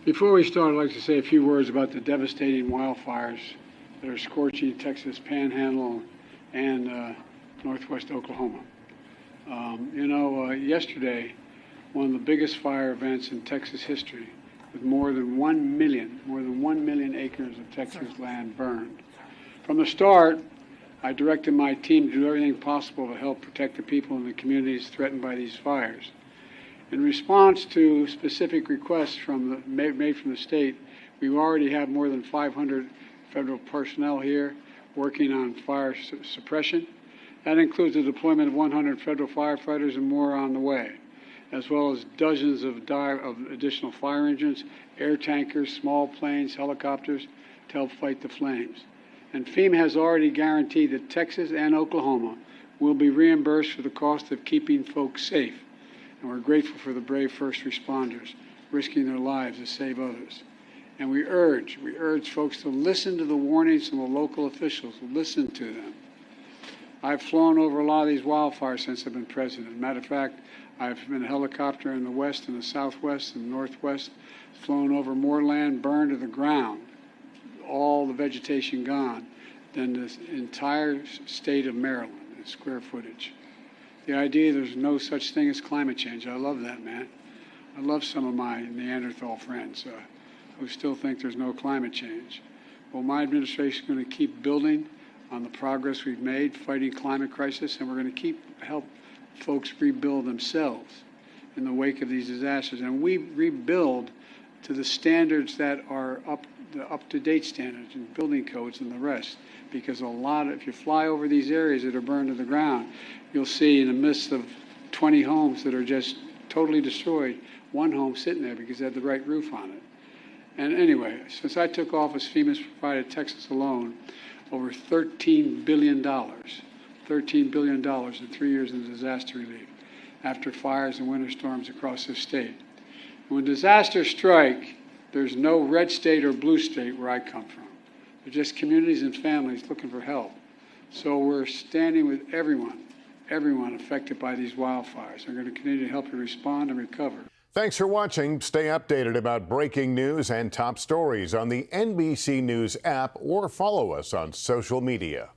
Before we start, I'd like to say a few words about the devastating wildfires that are scorching Texas Panhandle and northwest Oklahoma. Yesterday, one of the biggest fire events in Texas history, with more than 1 million acres of Texas land burned. From the start, I directed my team to do everything possible to help protect the people in the communities threatened by these fires. In response to specific requests made from the state, we already have more than 500 federal personnel here working on fire suppression. That includes the deployment of 100 federal firefighters and more on the way, as well as dozens of additional fire engines, air tankers, small planes, helicopters to help fight the flames. And FEMA has already guaranteed that Texas and Oklahoma will be reimbursed for the cost of keeping folks safe. And we're grateful for the brave first responders risking their lives to save others. And we urge folks to listen to the warnings from the local officials, listen to them. I've flown over a lot of these wildfires since I've been president. Matter of fact, I've been a helicopter in the west and the southwest and the northwest, flown over more land burned to the ground, all the vegetation gone, than the entire state of Maryland in square footage. The idea there's no such thing as climate change, I love that, man. I love some of my Neanderthal friends who still think there's no climate change. Well, my administration is going to keep building on the progress we've made fighting climate crisis, and we're going to keep help folks rebuild themselves in the wake of these disasters. And we rebuild to the standards that are the up-to-date standards and building codes and the rest. Because if you fly over these areas that are burned to the ground, you'll see in the midst of 20 homes that are just totally destroyed, one home sitting there because it had the right roof on it. And anyway, since I took office, FEMA's provided Texas alone over $13 billion in 3 years in disaster relief after fires and winter storms across this state. And when disasters strike, there's no red state or blue state where I come from. They're just communities and families looking for help. So we're standing with everyone affected by these wildfires. We're going to continue to help you respond and recover. Thanks for watching. Stay updated about breaking news and top stories on the NBC News app or follow us on social media.